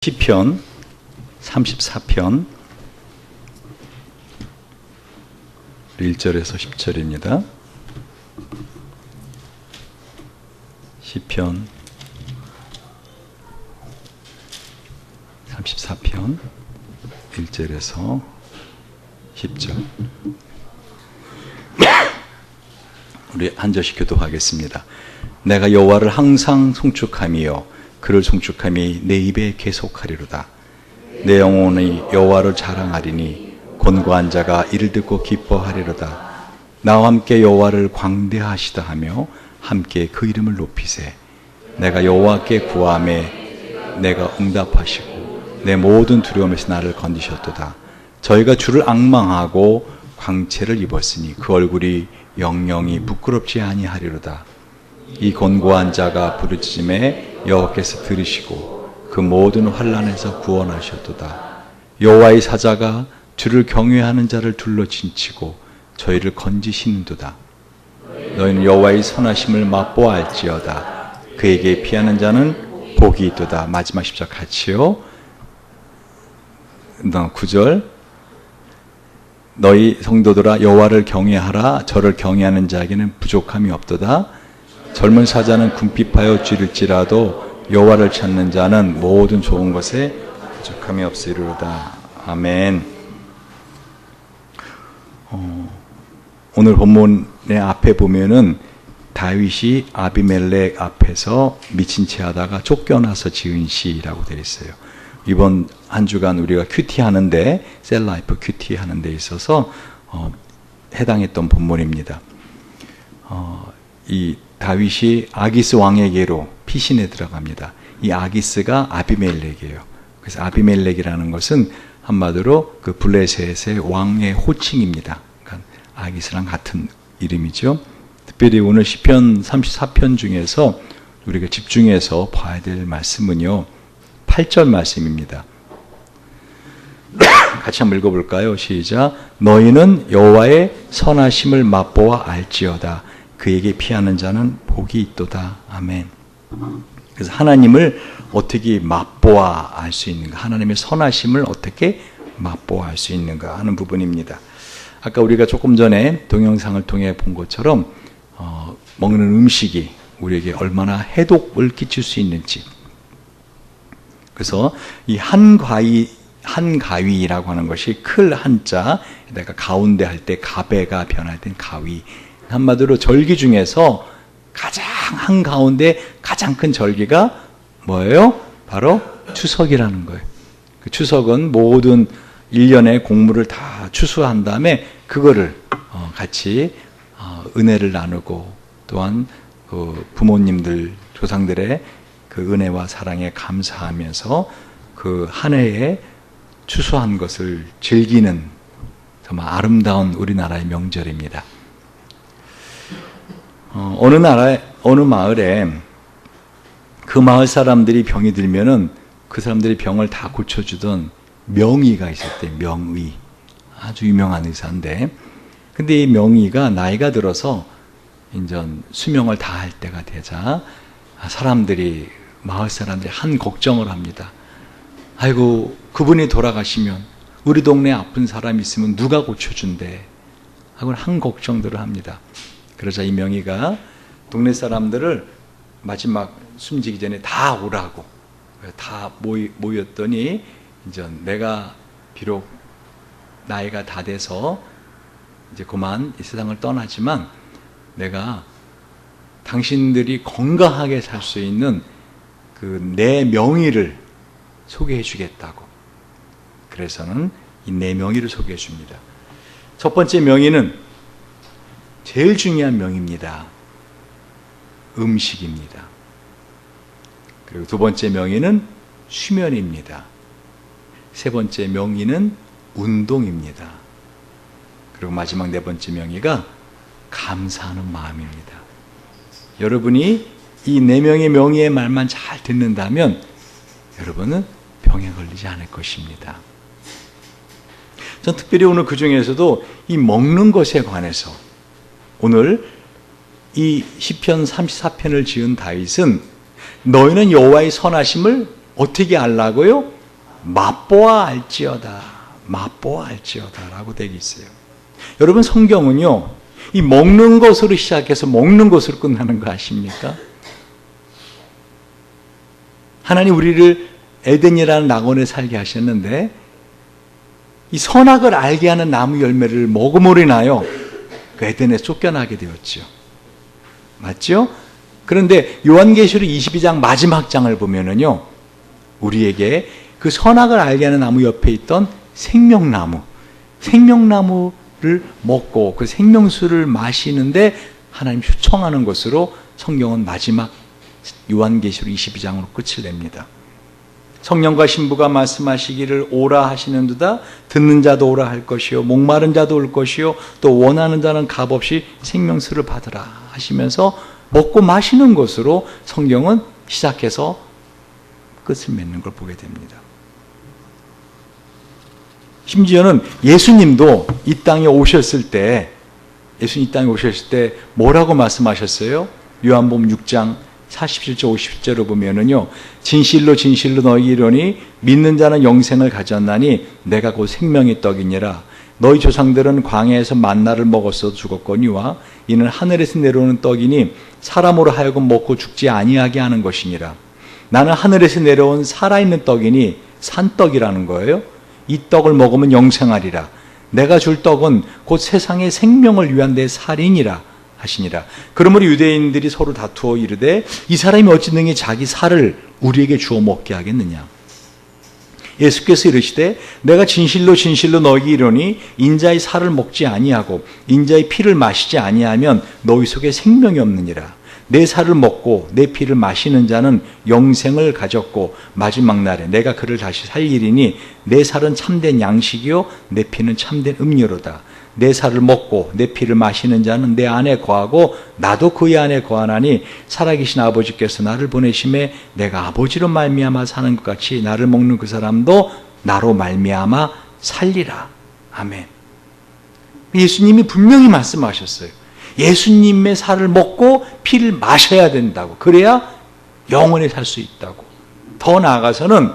시편 34편 1절에서 10절입니다. 시편 34편 1절에서 10절. 우리 한 절씩 교독하겠습니다. 내가 여호와를 항상 송축하며 그를 송축함이 내 입에 계속하리로다. 내 영혼이 여호와를 자랑하리니 곤고한 자가 이를 듣고 기뻐하리로다. 나와 함께 여호와를 광대하시다 하며 함께 그 이름을 높이세. 내가 여호와께 구하매 내가 응답하시고 내 모든 두려움에서 나를 건지셨도다. 저희가 주를 앙망하고 광채를 입었으니 그 얼굴이 영영이 부끄럽지 아니하리로다. 이 곤고한 자가 부르짖음에 여호와께서 들으시고 그 모든 환난에서 구원하셨도다. 여호와의 사자가 주를 경외하는 자를 둘러 진치고 저희를 건지시는도다. 너희는 여호와의 선하심을 맛보아할지어다. 그에게 피하는 자는 복이 있도다. 마지막 10절 같이요. 9절 너희 성도들아 여호와를 경외하라. 저를 경외하는 자에게는 부족함이 없도다. 젊은 사자는 궁핍하여 찌를지라도 여호와를 찾는 자는 모든 좋은 것에 부족함이 없으리로다. 아멘. 오늘 본문의 앞에 보면은 다윗이 아비멜렉 앞에서 미친 채 하다가 쫓겨나서 지은 시라고 되어 있어요. 이번 한 주간 우리가 큐티 하는데, 셀라이프 큐티 하는 데 있어서 해당했던 본문입니다. 이 다윗이 아기스 왕에게로 피신에 들어갑니다. 이 아기스가 아비멜렉이에요. 그래서 아비멜렉이라는 것은 한마디로 그 블레셋의 왕의 호칭입니다. 그러니까 아기스랑 같은 이름이죠. 특별히 오늘 시편 34편 중에서 우리가 집중해서 봐야 될 말씀은요, 8절 말씀입니다. 같이 한번 읽어볼까요? 시작. 너희는 여호와의 선하심을 맛보아 알지어다. 그에게 피하는 자는 복이 있도다. 아멘. 그래서 하나님을 어떻게 맛보아 알 수 있는가, 하나님의 선하심을 어떻게 맛보아 알 수 있는가 하는 부분입니다. 아까 우리가 조금 전에 동영상을 통해 본 것처럼 먹는 음식이 우리에게 얼마나 해독을 끼칠 수 있는지. 그래서 이 한가위라고 하는 것이 클 한자, 내가 가운데 할 때 가베가 변할 땐 가위. 한마디로 절기 중에서 가장 한가운데 가장 큰 절기가 뭐예요? 바로 추석이라는 거예요. 그 추석은 모든 1년의 공물을 다 추수한 다음에 그거를 같이 은혜를 나누고 또한 그 부모님들, 조상들의 그 은혜와 사랑에 감사하면서 그 한 해에 추수한 것을 즐기는 정말 아름다운 우리나라의 명절입니다. 어느 마을에 그 마을 사람들이 병이 들면은 그 사람들이 병을 다 고쳐주던 명의가 있었대요. 명의. 아주 유명한 의사인데. 근데 이 명의가 나이가 들어서 이제 수명을 다할 때가 되자 마을 사람들이 한 걱정을 합니다. 아이고, 그분이 돌아가시면 우리 동네에 아픈 사람 있으면 누가 고쳐준대? 하고 한 걱정들을 합니다. 그러자 이 명의가 동네 사람들을 마지막 숨지기 전에 다 오라고 다 모였더니 이제 내가 비록 나이가 다 돼서 이제 그만 이 세상을 떠나지만 내가 당신들이 건강하게 살 수 있는 그 내 명의를 소개해 주겠다고. 그래서는 이 내 명의를 소개해 줍니다. 첫 번째 명의는 제일 중요한 명의입니다. 음식입니다. 그리고 두 번째 명의는 수면입니다. 세 번째 명의는 운동입니다. 그리고 마지막 네 번째 명의가 감사하는 마음입니다. 여러분이 이 네 명의 명의의 말만 잘 듣는다면 여러분은 병에 걸리지 않을 것입니다. 전 특별히 오늘 그 중에서도 이 먹는 것에 관해서 오늘 이 시편 34편을 지은 다윗은 너희는 여호와의 선하심을 어떻게 알라고요? 맛보아 알지어다. 맛보아 알지어다 라고 되어 있어요. 여러분, 성경은요, 이 먹는 것으로 시작해서 먹는 것으로 끝나는 거 아십니까? 하나님 우리를 에덴이라는 낙원에 살게 하셨는데 이 선악을 알게 하는 나무 열매를 먹음으로 인하여 그 에덴에 쫓겨나게 되었죠. 맞죠? 그런데 요한계시록 22장 마지막 장을 보면은요, 우리에게 그 선악을 알게 하는 나무 옆에 있던 생명나무를 먹고 그 생명수를 마시는데 하나님 초청하는 것으로 성경은 마지막 요한계시록 22장으로 끝을 냅니다. 성령과 신부가 말씀하시기를 오라 하시는도다. 듣는 자도 오라 할 것이요 목마른 자도 올 것이요 또 원하는 자는 값없이 생명수를 받으라 하시면서 먹고 마시는 것으로 성경은 시작해서 끝을 맺는 걸 보게 됩니다. 심지어는 예수님도 이 땅에 오셨을 때 뭐라고 말씀하셨어요? 요한복음 6장 47절 50절로 보면은요, 진실로 진실로 너희 이르노니 믿는 자는 영생을 가졌나니 내가 곧 생명의 떡이니라. 너희 조상들은 광야에서 만나를 먹었어도 죽었거니와 이는 하늘에서 내려오는 떡이니 사람으로 하여금 먹고 죽지 아니하게 하는 것이니라. 나는 하늘에서 내려온 살아있는 떡이니 산떡이라는 거예요. 이 떡을 먹으면 영생하리라. 내가 줄 떡은 곧 세상의 생명을 위한 내 살이니라 하시니라. 그러므로 유대인들이 서로 다투어 이르되 이 사람이 어찌 능히 자기 살을 우리에게 주어 먹게 하겠느냐. 예수께서 이르시되 내가 진실로 진실로 너희에게 이르노니 인자의 살을 먹지 아니하고 인자의 피를 마시지 아니하면 너희 속에 생명이 없느니라. 내 살을 먹고 내 피를 마시는 자는 영생을 가졌고 마지막 날에 내가 그를 다시 살리리니 내 살은 참된 양식이요 내 피는 참된 음료로다. 내 살을 먹고 내 피를 마시는 자는 내 안에 거하고 나도 그의 안에 거하나니 살아계신 아버지께서 나를 보내심에 내가 아버지로 말미암아 사는 것 같이 나를 먹는 그 사람도 나로 말미암아 살리라. 아멘. 예수님이 분명히 말씀하셨어요. 예수님의 살을 먹고 피를 마셔야 된다고. 그래야 영원히 살 수 있다고. 더 나아가서는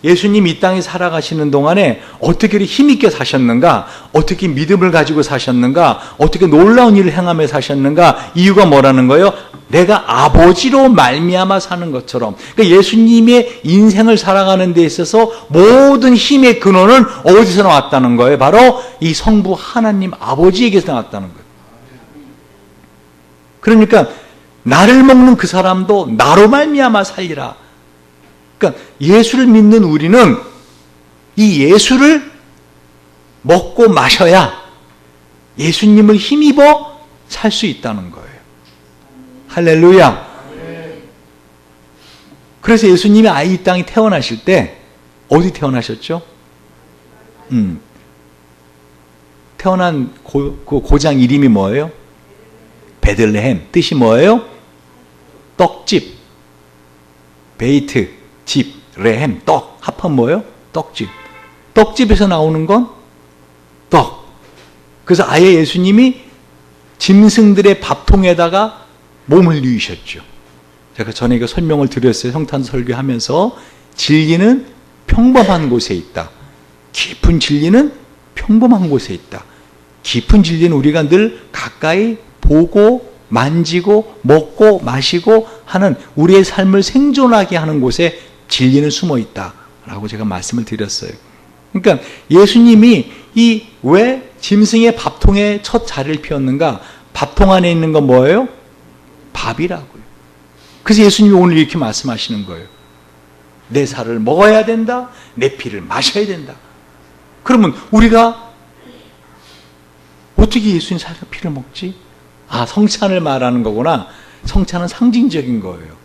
예수님이 이 땅에 살아가시는 동안에 어떻게 힘있게 사셨는가, 어떻게 믿음을 가지고 사셨는가, 어떻게 놀라운 일을 행하며 사셨는가. 이유가 뭐라는 거예요? 내가 아버지로 말미암아 사는 것처럼. 그러니까 예수님의 인생을 살아가는 데 있어서 모든 힘의 근원은 어디서 나왔다는 거예요? 바로 이 성부 하나님 아버지에게서 나왔다는 거예요. 그러니까 나를 먹는 그 사람도 나로 말미암아 살리라. 그러니까 예수를 믿는 우리는 이 예수를 먹고 마셔야 예수님을 힘입어 살 수 있다는 거예요. 할렐루야. 그래서 예수님이 아이 이 땅에 태어나실 때 어디 태어나셨죠? 태어난 고장 이름이 뭐예요? 베들레헴. 뜻이 뭐예요? 떡집. 베이트, 집, 레헴, 떡. 합하면 뭐예요? 떡집. 떡집에서 나오는 건 떡. 그래서 아예 예수님이 짐승들의 밥통에다가 몸을 누이셨죠. 제가 전에 이거 설명을 드렸어요. 성탄 설교하면서 진리는 평범한 곳에 있다. 깊은 진리는 평범한 곳에 있다. 깊은 진리는 우리가 늘 가까이 보고 만지고 먹고 마시고 하는 우리의 삶을 생존하게 하는 곳에 진리는 숨어 있다라고 제가 말씀을 드렸어요. 그러니까 예수님이 이 왜 짐승의 밥통에 첫 자리를 피웠는가? 밥통 안에 있는 건 뭐예요? 밥이라고요. 그래서 예수님이 오늘 이렇게 말씀하시는 거예요. 내 살을 먹어야 된다. 내 피를 마셔야 된다. 그러면 우리가 어떻게 예수님 살과 피를 먹지? 아, 성찬을 말하는 거구나. 성찬은 상징적인 거예요.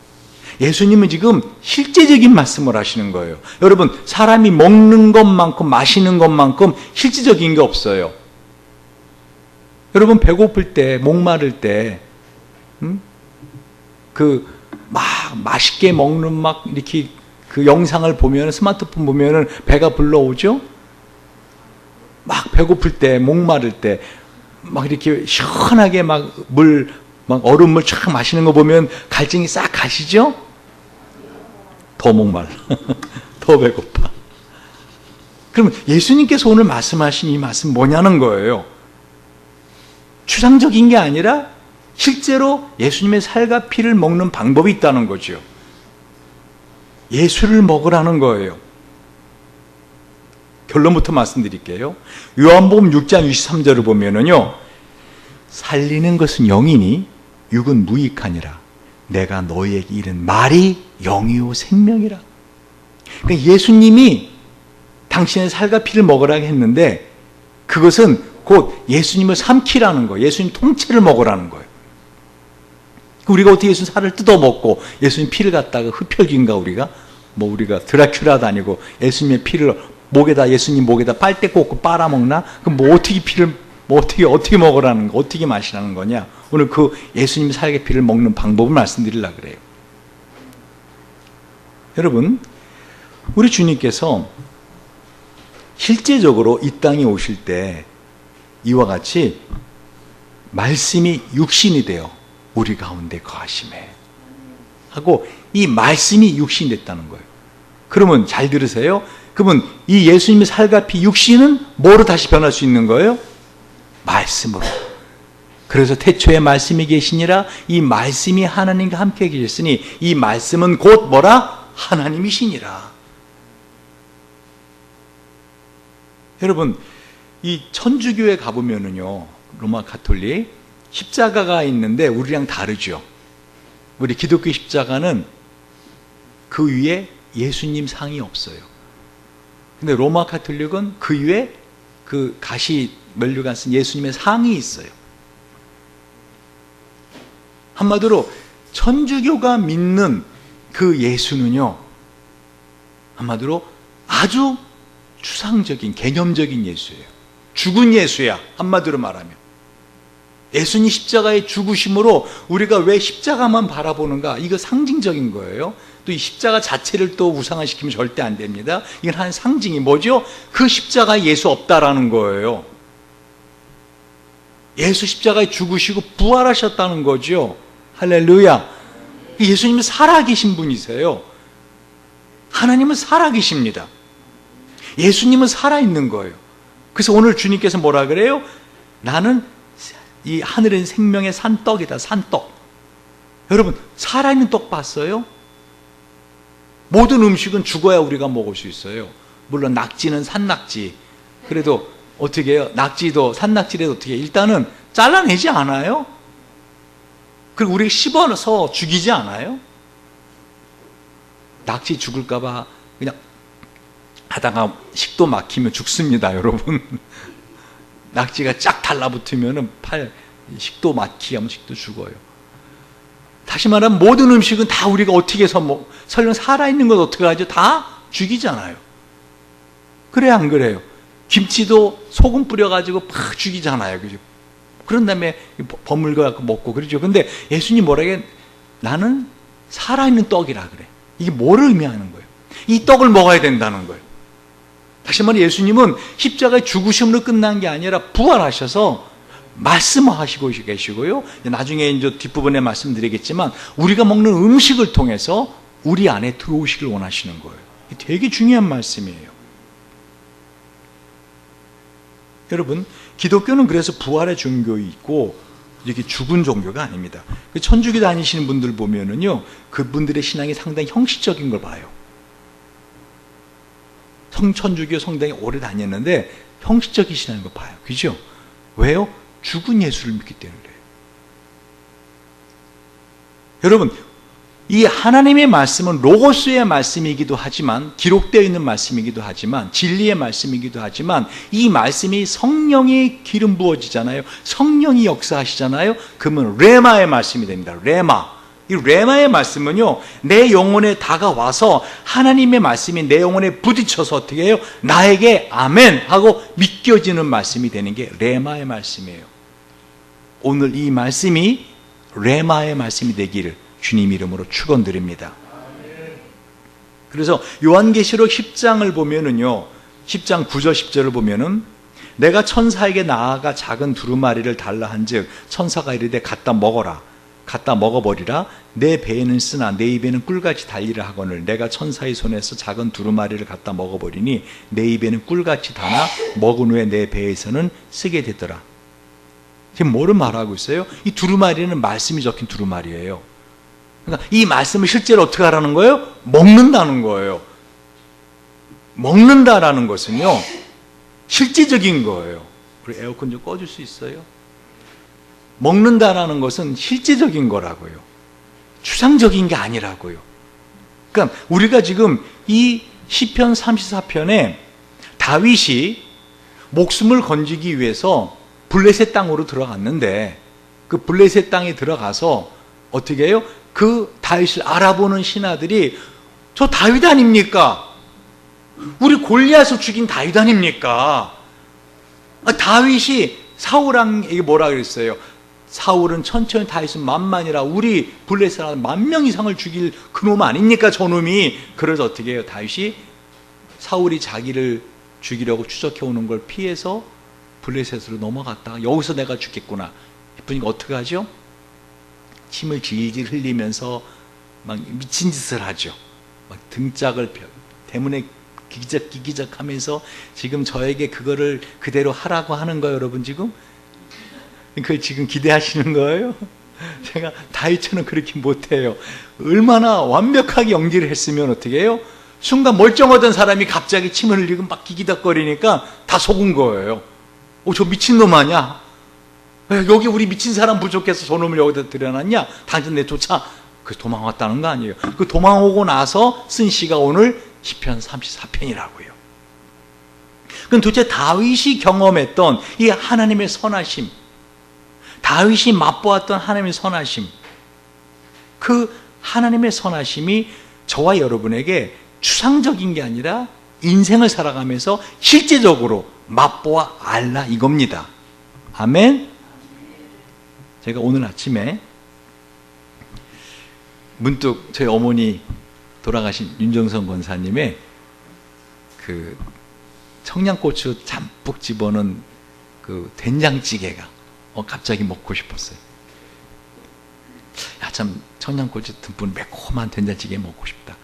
예수님은 지금 실제적인 말씀을 하시는 거예요. 여러분, 사람이 먹는 것만큼 마시는 것만큼 실제적인 게 없어요. 여러분, 배고플 때, 목마를 때, 막 맛있게 먹는 막 이렇게 그 영상을 보면, 스마트폰 보면은 배가 불러오죠? 막 배고플 때, 목마를 때, 막 이렇게 시원하게 막 얼음물 쫙 마시는 거 보면 갈증이 싹 가시죠? 더 목말라. 더 배고파. 그러면 예수님께서 오늘 말씀하신 이 말씀 뭐냐는 거예요. 추상적인 게 아니라 실제로 예수님의 살과 피를 먹는 방법이 있다는 거죠. 예수를 먹으라는 거예요. 결론부터 말씀드릴게요. 요한복음 6장 23절을 보면은요, 살리는 것은 영이니 육은 무익하니라. 내가 너희에게 이른 말이 영이요 생명이라. 그러니까 예수님이 당신의 살과 피를 먹으라고 했는데 그것은 곧 예수님을 삼키라는 거예요. 예수님 통째를 먹으라는 거예요. 우리가 어떻게 예수님 살을 뜯어먹고 예수님 피를 갖다가 흡혈귀인가 우리가 드라큘라도 아니고 예수님의 피를 예수님 목에다 빨대 꽂고 빨아먹나? 그럼 어떻게 먹으라는 거, 어떻게 마시라는 거냐? 오늘 그 예수님 살의 피를 먹는 방법을 말씀드리려고 그래요. 여러분, 우리 주님께서 실제적으로 이 땅에 오실 때 이와 같이 말씀이 육신이 되어 우리 가운데 거하심에 하고 이 말씀이 육신이 됐다는 거예요. 그러면 잘 들으세요. 그러면 이 예수님의 살과 피 육신은 뭐로 다시 변할 수 있는 거예요? 말씀으로. 그래서 태초에 말씀이 계시니라. 이 말씀이 하나님과 함께 계셨으니 이 말씀은 곧 뭐라? 하나님이시니라. 여러분, 이 천주교에 가보면은요, 로마 가톨릭 십자가가 있는데 우리랑 다르죠. 우리 기독교 십자가는 그 위에 예수님 상이 없어요. 근데 로마 가톨릭은 그 위에 그 가시 면류관 쓴 예수님의 상이 있어요. 한마디로 천주교가 믿는 그 예수는요, 한마디로 아주 추상적인 개념적인 예수예요. 죽은 예수야, 한마디로 말하면. 예수님 십자가의 죽으심으로 우리가 왜 십자가만 바라보는가? 이거 상징적인 거예요. 또 이 십자가 자체를 또 우상화시키면 절대 안 됩니다. 이건 한 상징이 뭐죠? 그 십자가에 예수 없다라는 거예요. 예수 십자가에 죽으시고 부활하셨다는 거죠. 할렐루야. 예수님은 살아계신 분이세요. 하나님은 살아계십니다. 예수님은 살아있는 거예요. 그래서 오늘 주님께서 뭐라 그래요? 나는 이 하늘에 있는 생명의 산떡이다. 산떡. 여러분, 살아있는 떡 봤어요? 모든 음식은 죽어야 우리가 먹을 수 있어요. 물론 낙지는 산낙지. 그래도 어떻게 해요? 낙지도 산낙지라도 어떻게 해요? 일단은 잘라내지 않아요? 그리고 우리가 씹어서 죽이지 않아요? 낙지 죽을까봐 그냥 하다가 식도 막히면 죽습니다, 여러분. 낙지가 쫙 달라붙으면 식도 막히게 하면 식도 죽어요. 다시 말하면 모든 음식은 다 우리가 어떻게 해서 설령 살아있는 건 어떻게 하죠? 다 죽이잖아요. 그래요, 안 그래요? 김치도 소금 뿌려가지고 팍 죽이잖아요. 그죠? 그런 다음에 버물고 먹고 그러죠. 근데 예수님 뭐라 해? 나는 살아있는 떡이라 그래. 이게 뭐를 의미하는 거예요? 이 떡을 먹어야 된다는 거예요. 다시 말해 예수님은 십자가의 죽으심으로 끝난 게 아니라 부활하셔서 말씀하시고 계시고요. 나중에 이제 뒷부분에 말씀드리겠지만 우리가 먹는 음식을 통해서 우리 안에 들어오시길 원하시는 거예요. 되게 중요한 말씀이에요. 여러분, 기독교는 그래서 부활의 종교이고 이렇게 죽은 종교가 아닙니다. 천주교 다니시는 분들 보면은요, 그분들의 신앙이 상당히 형식적인 걸 봐요. 천주교 성당에 오래 다녔는데 형식적인 신앙인 걸 봐요. 그죠? 왜요? 죽은 예수를 믿기 때문에 그래요. 여러분, 이 하나님의 말씀은 로고스의 말씀이기도 하지만, 기록되어 있는 말씀이기도 하지만, 진리의 말씀이기도 하지만, 이 말씀이 성령의 기름 부어지잖아요. 성령이 역사하시잖아요. 그러면 레마의 말씀이 됩니다. 레마. 이 레마의 말씀은요, 내 영혼에 다가와서 하나님의 말씀이 내 영혼에 부딪혀서 어떻게 해요? 나에게 아멘 하고 믿겨지는 말씀이 되는 게 레마의 말씀이에요. 오늘 이 말씀이 레마의 말씀이 되기를 주님 이름으로 축원드립니다. 그래서 요한계시록 10장을 보면은요, 10장 9절 10절을 보면은 내가 천사에게 나아가 작은 두루마리를 달라 한즉 천사가 이르되 갖다 먹어라. 갖다 먹어버리라. 내 배에는 쓰나 내 입에는 꿀같이 달리라 하거늘 내가 천사의 손에서 작은 두루마리를 갖다 먹어버리니 내 입에는 꿀같이 다나 먹은 후에 내 배에서는 쓰게 되더라. 지금 뭐를 말하고 있어요? 이 두루마리는 말씀이 적힌 두루마리예요. 그러니까 이 말씀을 실제로 어떻게 하라는 거예요? 먹는다는 거예요. 먹는다라는 것은요, 실제적인 거예요. 우리 에어컨 좀 꺼줄 수 있어요? 먹는다라는 것은 실제적인 거라고요. 추상적인 게 아니라고요. 그러니까 우리가 지금 이 시편 34편에 다윗이 목숨을 건지기 위해서 블레셋 땅으로 들어갔는데 그 블레셋 땅에 들어가서 어떻게 해요? 그 다윗을 알아보는 신하들이 저 다윗 아닙니까? 우리 골리앗을 죽인 다윗 아닙니까? 다윗이 사울에게 뭐라 그랬어요? 사울은 천천히 다윗은 만만이라 우리 블레셋 만 명 이상을 죽일 그놈 아닙니까? 저놈이. 그래서 어떻게 해요? 다윗이 사울이 자기를 죽이려고 추적해 오는 걸 피해서 블레셋으로 넘어갔다가 여기서 내가 죽겠구나 싶으니까 어떻게 하죠? 침을 질질 흘리면서 막 미친 짓을 하죠. 막 등짝을 때문에 기기적하면서 지금 저에게 그거를 그대로 하라고 하는 거예요, 여러분 지금? 그걸 지금 기대하시는 거예요? 제가 다윗처럼 그렇게 못해요. 얼마나 완벽하게 연기를 했으면 어떻게 해요? 순간 멀쩡하던 사람이 갑자기 침을 흘리고 막 기기덕거리니까 다 속은 거예요. 저 미친놈 아니야? 여기 우리 미친 사람 부족해서 저놈을 여기다 들여놨냐? 당신 내쫓아. 그 도망왔다는 거 아니에요. 그 도망오고 나서 쓴 시가 오늘 시편 34편이라고요. 그럼 도대체 다윗이 경험했던 이 하나님의 선하심, 다윗이 맛보았던 하나님의 선하심, 그 하나님의 선하심이 저와 여러분에게 추상적인 게 아니라 인생을 살아가면서 실제적으로 맛보아 알라 이겁니다. 아멘. 제가 오늘 아침에 문득 저희 어머니 돌아가신 윤정선 권사님의 그 청양고추 잠뿍 집어넣은 그 된장찌개가 갑자기 먹고 싶었어요. 야, 참 청양고추 듬뿍 매콤한 된장찌개 먹고 싶다.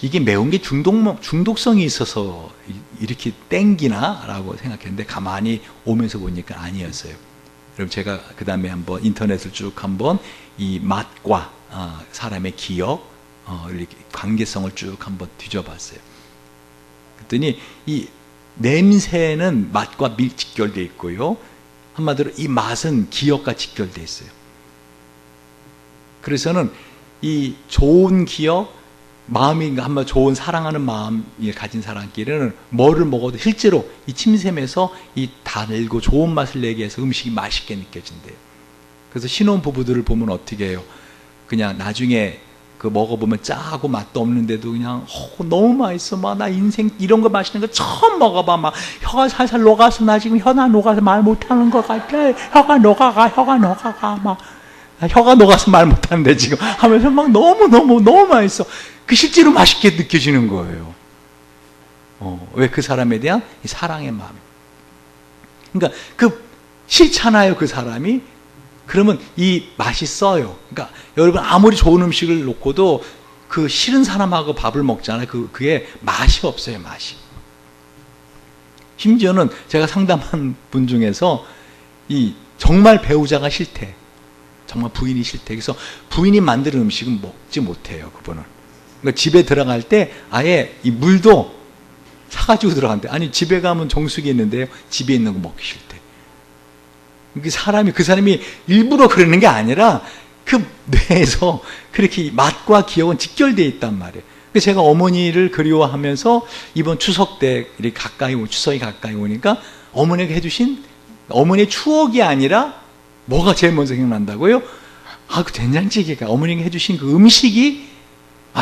이게 매운 게 중독성이 있어서 이렇게 땡기나? 라고 생각했는데 가만히 오면서 보니까 아니었어요. 여러분 제가 그 다음에 한번 인터넷을 쭉 한번 이 맛과 사람의 기억, 이렇게 관계성을 쭉 한번 뒤져봤어요. 그랬더니 이 냄새는 맛과 직결되어 있고요. 한마디로 이 맛은 기억과 직결되어 있어요. 그래서는 이 좋은 기억, 마음이 한번 좋은 사랑하는 마음이 가진 사람끼리는 뭐를 먹어도 실제로 이 침샘에서 이 달고 좋은 맛을 내게 해서 음식이 맛있게 느껴진대요. 그래서 신혼 부부들을 보면 어떻게 해요? 그냥 나중에 그 먹어보면 짜고 맛도 없는데도 그냥 너무 맛있어. 막 나 인생 이런 거 맛있는 거 처음 먹어봐. 막 혀가 살살 녹아서 나 지금 혀가 녹아서 말 못하는 것 같아. 혀가 녹아가 막 혀가 녹아서 말 못하는데 지금 하면서 막 너무 맛있어. 그 실제로 맛있게 느껴지는 거예요. 왜? 그 사람에 대한 이 사랑의 마음. 그러니까 그 싫잖아요, 그 사람이. 그러면 이 맛있어요. 그러니까 여러분 아무리 좋은 음식을 놓고도 그 싫은 사람하고 밥을 먹잖아요. 그게 맛이 없어요, 맛이. 심지어는 제가 상담한 분 중에서 이 정말 배우자가 싫대. 정말 부인이 싫대. 그래서 부인이 만드는 음식은 먹지 못해요, 그분은. 그러니까 집에 들어갈 때 아예 이 물도 사가지고 들어간대. 아니 집에 가면 정수기 있는데요, 집에 있는 거 먹기 싫대. 그 사람이 일부러 그러는 게 아니라 그 뇌에서 그렇게 맛과 기억은 직결되어 있단 말이에요. 그래서 제가 어머니를 그리워하면서 이번 추석 때 이렇게 추석이 가까이 오니까 어머니가 해주신 어머니의 추억이 아니라 뭐가 제일 먼저 생각난다고요? 그 된장찌개가 어머니가 해주신 그 음식이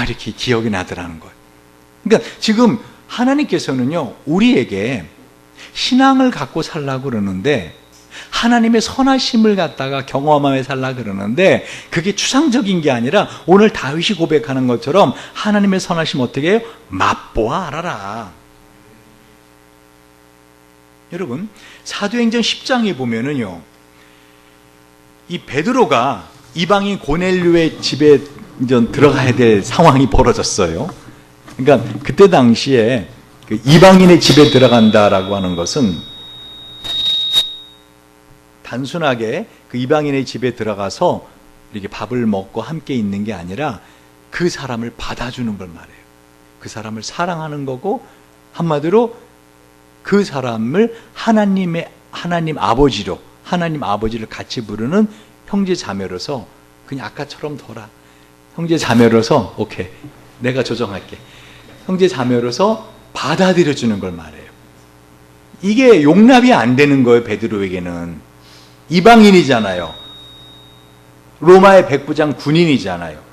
이렇게 기억이 나더라는 거예요. 그러니까 지금 하나님께서는요, 우리에게 신앙을 갖고 살라고 그러는데 하나님의 선하심을 갖다가 경험하며 살라 그러는데 그게 추상적인 게 아니라 오늘 다윗이 고백하는 것처럼 하나님의 선하심 어떻게 해요? 맛보아 알아라. 여러분 사도행전 10장에 보면은요, 이 베드로가 이방인 고넬료의 집에 이제 들어가야 될 상황이 벌어졌어요. 그러니까 그때 당시에 그 이방인의 집에 들어간다라고 하는 것은 단순하게 그 이방인의 집에 들어가서 이렇게 밥을 먹고 함께 있는 게 아니라 그 사람을 받아주는 걸 말해요. 그 사람을 사랑하는 거고, 한마디로 그 사람을 하나님 아버지로, 하나님 아버지를 같이 부르는 형제 자매로서, 그냥 아까처럼 둬라. 형제 자매로서 오케이, 내가 조정할게. 형제 자매로서 받아들여주는 걸 말해요. 이게 용납이 안 되는 거예요. 베드로에게는. 이방인이잖아요. 로마의 백부장 군인이잖아요.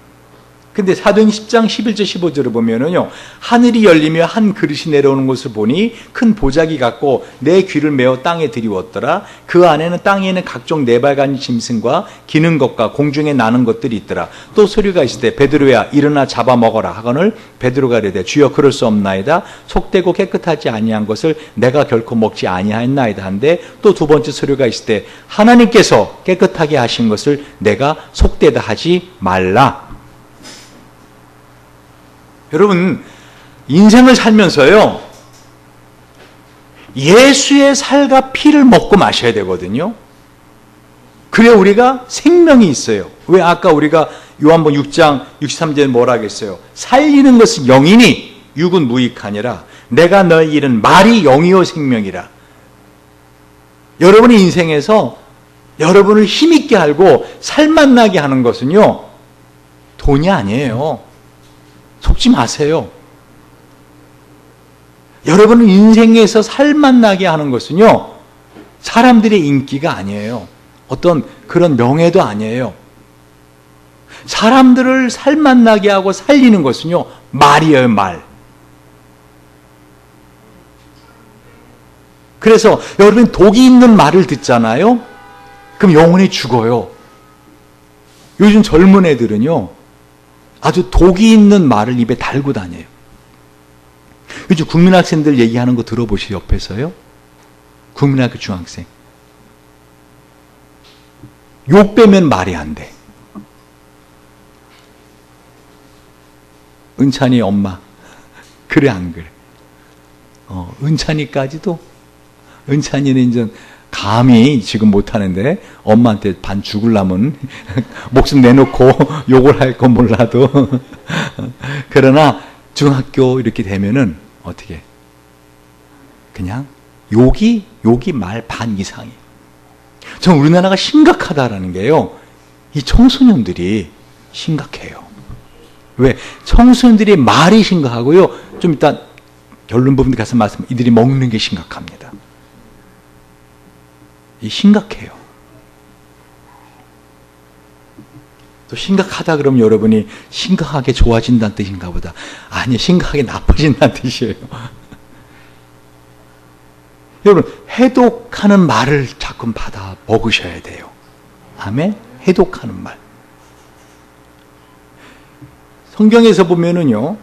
근데 사도행 10장 11절 15절을 보면은요, 하늘이 열리며 한 그릇이 내려오는 것을 보니 큰 보자기 같고 내 귀를 메어 땅에 들이웠더라. 그 안에는 땅에 있는 각종 네발간 짐승과 기는 것과 공중에 나는 것들이 있더라. 또 소리가 있을 때 베드로야 일어나 잡아먹어라 하거늘 베드로가 이르되 주여 그럴 수 없나이다. 속되고 깨끗하지 아니한 것을 내가 결코 먹지 아니하였나이다 한데, 또 두 번째 소리가 있을 때 하나님께서 깨끗하게 하신 것을 내가 속되다 하지 말라. 여러분, 인생을 살면서요, 예수의 살과 피를 먹고 마셔야 되거든요. 그래야 우리가 생명이 있어요. 왜 아까 우리가 요한복음 6장 63절에 뭐라 하겠어요? 살리는 것은 영이니 육은 무익하니라. 내가 너희 이른 말이 영이요 생명이라. 여러분의 인생에서 여러분을 힘있게 알고 살맛나게 하는 것은요, 돈이 아니에요. 속지 마세요. 여러분은 인생에서 살맛나게 하는 것은요, 사람들의 인기가 아니에요. 어떤 그런 명예도 아니에요. 사람들을 살맛나게 하고 살리는 것은요, 말이에요, 말. 그래서 여러분 독이 있는 말을 듣잖아요. 그럼 영혼이 죽어요. 요즘 젊은 애들은요, 아주 독이 있는 말을 입에 달고 다녀요. 요즘 국민학생들 얘기하는 거 들어보시죠, 옆에서요? 국민학교 중학생. 욕 빼면 말이 안 돼. 은찬이 엄마, 그래 안 그래? 은찬이까지도? 은찬이는 이제 감히 지금 못하는데 엄마한테 반 죽으려면 목숨 내놓고 욕을 할 건 몰라도 그러나 중학교 이렇게 되면은 어떻게 그냥 욕이 말 반 이상이에요. 전 우리나라가 심각하다라는 게요, 이 청소년들이 심각해요. 왜? 청소년들이 말이 심각하고요, 좀 이따 결론 부분 가서 말씀, 이들이 먹는 게 심각합니다. 이 심각해요. 또 심각하다 그러면 여러분이 심각하게 좋아진다는 뜻인가 보다. 아니, 심각하게 나빠진다는 뜻이에요. 여러분, 해독하는 말을 자꾸 받아 먹으셔야 돼요. 아멘? 해독하는 말. 성경에서 보면은요,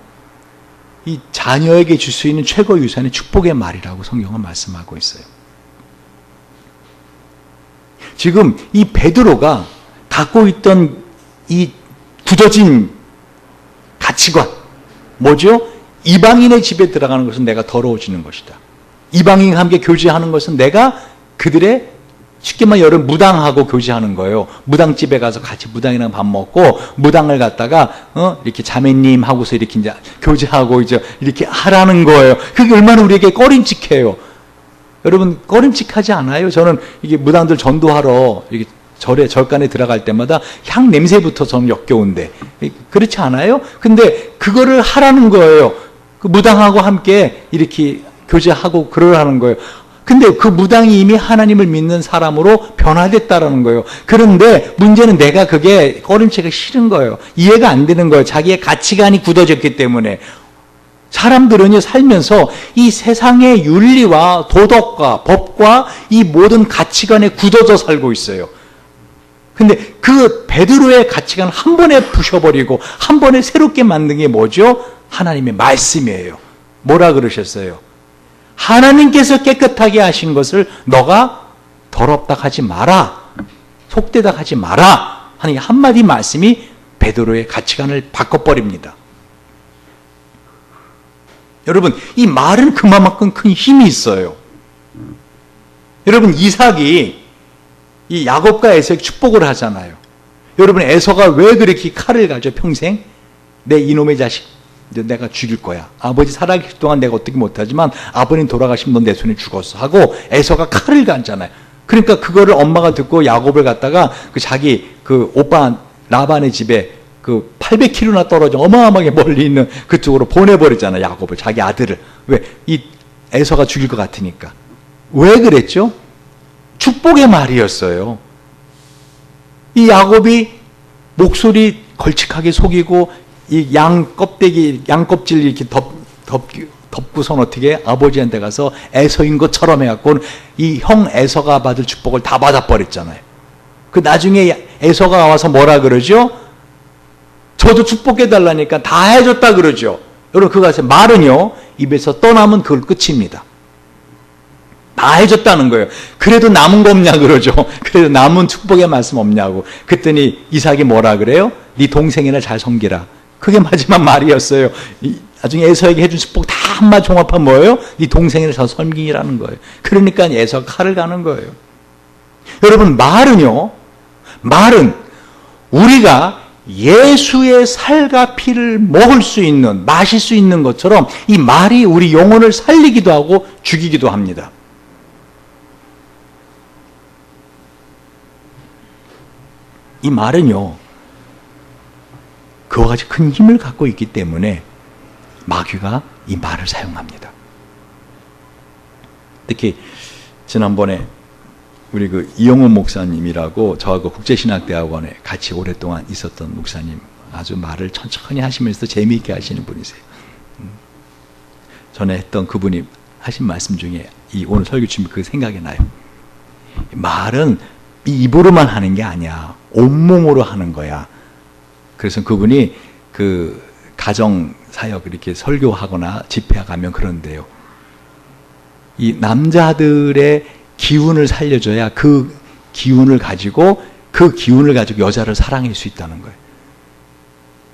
이 자녀에게 줄 수 있는 최고 유산이 축복의 말이라고 성경은 말씀하고 있어요. 지금 이 베드로가 갖고 있던 이 굳어진 가치관, 뭐죠? 이방인의 집에 들어가는 것은 내가 더러워지는 것이다. 이방인과 함께 교제하는 것은 내가 그들의, 쉽게 말해 여러분 무당하고 교제하는 거예요. 무당집에 가서 같이 무당이랑 밥 먹고 무당을 갖다가 이렇게 자매님 하고서 이렇게 이제 교제하고 이제 이렇게 하라는 거예요. 그게 얼마나 우리에게 꺼림칙해요. 여러분 꺼림칙하지 않아요? 저는 이게 무당들 전도하러 이렇게 절간에 들어갈 때마다 향 냄새부터 저는 역겨운데, 그렇지 않아요? 근데 그거를 하라는 거예요. 그 무당하고 함께 이렇게 교제하고 그러라는 거예요. 근데 그 무당이 이미 하나님을 믿는 사람으로 변화됐다라는 거예요. 그런데 문제는 내가 그게 꺼림칙이 싫은 거예요. 이해가 안 되는 거예요. 자기의 가치관이 굳어졌기 때문에. 사람들은요, 살면서 이 세상의 윤리와 도덕과 법과 이 모든 가치관에 굳어져 살고 있어요. 근데 그 베드로의 가치관을 한 번에 부셔버리고 한 번에 새롭게 만든 게 뭐죠? 하나님의 말씀이에요. 뭐라 그러셨어요? 하나님께서 깨끗하게 하신 것을 너가 더럽다 하지 마라. 속되다 하지 마라. 하는 이 한마디 말씀이 베드로의 가치관을 바꿔버립니다. 여러분, 이 말은 그만큼 큰 힘이 있어요. 여러분, 이삭이 이 야곱과 에서에게 축복을 하잖아요. 여러분, 에서가 왜 그렇게 칼을 가져 평생? 내 이놈의 자식 내가 죽일 거야. 아버지 살아계실 동안 내가 어떻게 못하지만 아버님 돌아가시면 넌 내 손에 죽었어 하고 에서가 칼을 가잖아요. 그러니까 그거를 엄마가 듣고 야곱을 갖다가 그 자기 그 오빠 라반의 집에 그 800km나 떨어져 어마어마하게 멀리 있는 그쪽으로 보내버리잖아요. 야곱을, 자기 아들을. 왜? 이 에서가 죽일 것 같으니까. 왜 그랬죠? 축복의 말이었어요. 이 야곱이 목소리 걸칙하게 속이고 이 양 껍데기, 양 껍질 이렇게 덮고선 어떻게 아버지한테 가서 에서인 것처럼 해갖고 이 형 에서가 받을 축복을 다 받아버렸잖아요. 그 나중에 에서가 와서 뭐라 그러죠? 저도 축복해달라니까 다 해줬다 그러죠. 여러분, 그거 아세요? 말은요, 입에서 떠나면 그걸 끝입니다. 다 해줬다는 거예요. 그래도 남은 거 없냐 그러죠. 그래도 남은 축복의 말씀 없냐고. 그랬더니 이삭이 뭐라 그래요? 네 동생이나 잘 섬기라. 그게 마지막 말이었어요. 나중에 에서에게 해준 축복 다 한마디 종합하면 뭐예요? 네 동생이나 잘 섬기라는 거예요. 그러니까 에서가 칼을 가는 거예요. 여러분, 말은요, 말은 우리가 예수의 살과 피를 먹을 수 있는, 마실 수 있는 것처럼 이 말이 우리 영혼을 살리기도 하고 죽이기도 합니다. 이 말은요, 그와 같이 큰 힘을 갖고 있기 때문에 마귀가 이 말을 사용합니다. 특히 지난번에 우리 그 이영훈 목사님이라고 저하고 국제신학대학원에 같이 오랫동안 있었던 목사님, 아주 말을 천천히 하시면서 재미있게 하시는 분이세요. 전에 했던 그분이 하신 말씀 중에 이 오늘 설교 준비 그 생각이 나요. 말은 입으로만 하는 게 아니야. 온몸으로 하는 거야. 그래서 그분이 그 가정 사역 이렇게 설교하거나 집회 가면 그런데요. 이 남자들의 기운을 살려줘야 그 기운을 가지고 여자를 사랑할 수 있다는 거예요.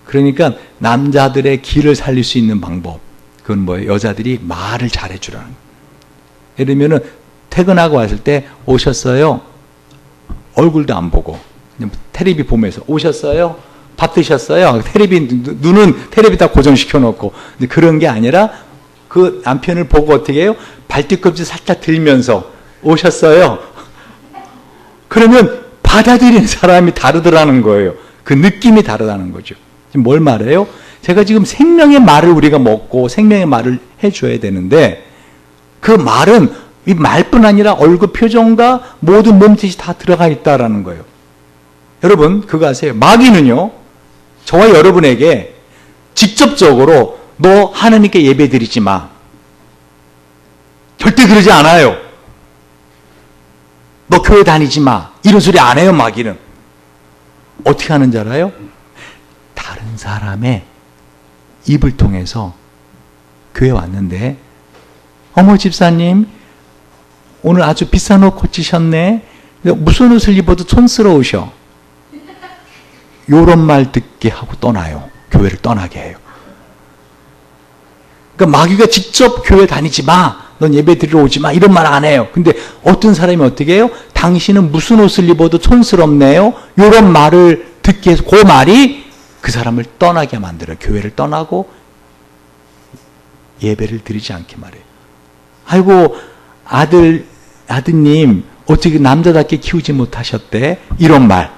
그러니까 남자들의 기를 살릴 수 있는 방법, 그건 뭐예요? 여자들이 말을 잘해주라는 거예요. 예를 들면은 퇴근하고 왔을 때 오셨어요? 얼굴도 안 보고 그냥 테레비 보면서 오셨어요? 밥 드셨어요? 눈은 테레비 다 고정시켜 놓고. 근데 그런 게 아니라 그 남편을 보고 어떻게 해요? 발뒤꿈치 살짝 들면서 오셨어요? 그러면 받아들이는 사람이 다르더라는 거예요. 그 느낌이 다르다는 거죠. 지금 뭘 말해요? 제가 지금 생명의 말을 우리가 먹고 생명의 말을 해줘야 되는데 그 말은 이 말뿐 아니라 얼굴 표정과 모든 몸짓이 다 들어가 있다라는 거예요. 여러분, 그거 아세요? 마귀는요, 저와 여러분에게 직접적으로 너 하나님께 예배 드리지 마. 절대 그러지 않아요. 너 교회 다니지 마. 이런 소리 안 해요, 마귀는. 어떻게 하는지 알아요? 다른 사람의 입을 통해서 교회 왔는데, 어머 집사님, 오늘 아주 비싼 옷 고치셨네. 무슨 옷을 입어도 촌스러우셔. 요런 말 듣게 하고 떠나요. 교회를 떠나게 해요. 그러니까 마귀가 직접 교회 다니지 마. 넌 예배 드리러 오지 마. 이런 말 안 해요. 근데 어떤 사람이 어떻게 해요? 당신은 무슨 옷을 입어도 촌스럽네요. 요런 말을 듣게 해서 그 말이 그 사람을 떠나게 만들어요. 교회를 떠나고 예배를 드리지 않게 말해요. 아이고, 아드님, 어떻게 남자답게 키우지 못하셨대? 이런 말.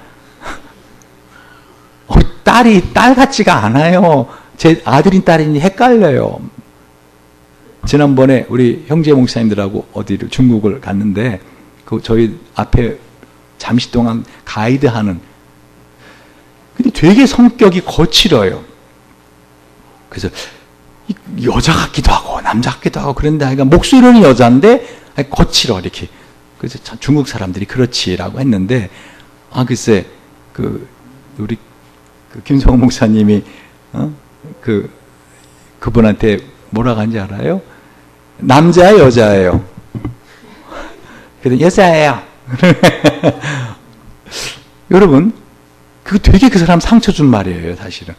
딸이 딸 같지가 않아요. 제 아들인 딸이니 헷갈려요. 지난번에 우리 형제 목사님들하고 어디를 중국을 갔는데 그 저희 앞에 잠시 동안 가이드하는, 근데 되게 성격이 거칠어요. 그래서 여자 같기도 하고 남자 같기도 하고 그런데 아이가 목소리는 여자인데 거칠어 이렇게. 그래서 중국 사람들이 그렇지라고 했는데, 글쎄 우리 김성호 목사님이 그분한테 뭐라고 한지 알아요? 남자예요, 여자예요? 그래서 여자예요. 여러분, 그거 되게 그 사람 상처 준 말이에요, 사실은.